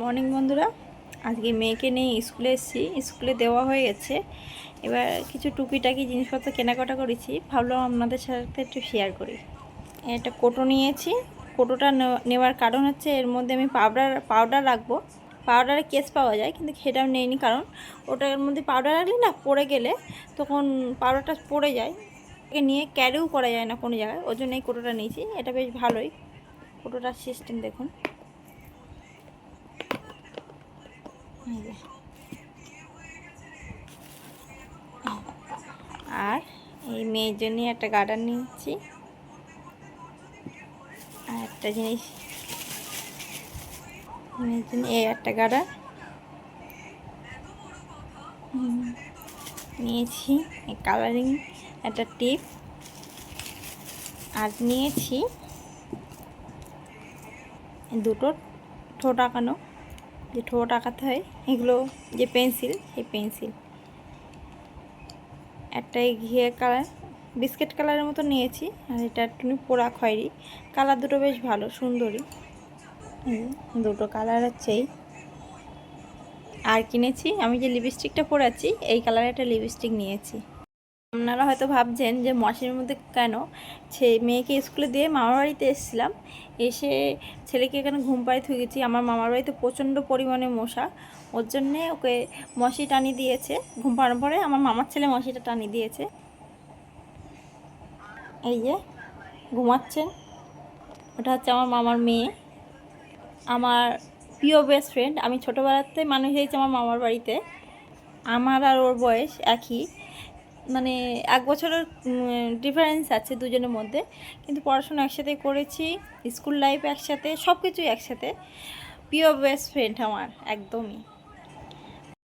Morning বন্ধুরা, আজকে মেয়েকে নিয়ে স্কুলে এসেছি। স্কুলে দেওয়া হয়ে গেছে। এবার কিছু টুকিটাকি জিনিসপত্র কেনাকাটা করেছি, ভাবলাম আপনাদের সাথে একটু শেয়ার করি। একটা কোটো নিয়েছি। কোটোটা নেওয়ার কারণ হচ্ছে এর মধ্যে আমি পাউডার রাখবো। পাউডারে কেস পাওয়া যায়, কিন্তু সেটা আমি নেইনি, কারণ ওটার মধ্যে পাউডার রাখলে না পড়ে গেলে তখন পাউডারটা পড়ে যায়, নিয়ে ক্যারিও করা যায় না কোনো জায়গায়। ওই জন্য এই কোটোটা নিয়েছি। এটা বেশ ভালোই। কোটোটার সিস্টেম দেখুন। আর এই মেয়ের জন্য একটা গার্ডার নিয়েছি। আর একটা জিনিস মেয়ের জন্য এই একটা গার্ডার নিয়েছি। কালারিং একটা টিপ আর নিয়েছি দুটো ঠোঁট আঁকানো, যে ঠোঁট আঁকাতে হয় এগুলো, যে পেন্সিল, সেই পেন্সিল। একটা ঘিয়ে কালার, বিস্কিট কালারের মতো নিয়েছি। আর এটা একটু পোড়া খয়েরি কালার। দুটো বেশ ভালো, সুন্দরী। দুটো কালার হচ্ছেই। আর কিনেছি, আমি যে লিপস্টিকটা পরাচ্ছি এই কালারের একটা লিপস্টিক নিয়েছি। আপনারা হয়তো ভাবছেন যে মশারির মধ্যে কেন। মেয়েকে স্কুলে দিয়ে মামার বাড়িতে এসেছিলাম, এসে ছেলেকে এখানে ঘুম পাড়িয়ে থুয়ে গেছি। আমার মামার বাড়িতে প্রচণ্ড পরিমাণে মশা, ওর জন্যে ওকে মশি টানিয়ে দিয়েছে। ঘুম পাড়ানোর পরে আমার মামার ছেলে মশিটা টানিয়ে দিয়েছে। এই যে ঘুমাচ্ছেন, ওটা হচ্ছে আমার মামার মেয়ে, আমার প্রিয় বেস্ট ফ্রেন্ড। আমি ছোটোবেলাতে মানুষ হয়েছি আমার মামার বাড়িতে। আমার আর ওর বয়স একই, মানে 1 বছরের ডিফারেন্স আছে দুজনের মধ্যে, কিন্তু পড়াশোনা একসাথে করেছি, স্কুল লাইফ একসাথে, সব কিছুই একসাথে। প্রিয় বেস্ট ফ্রেন্ড আমার, একদমই।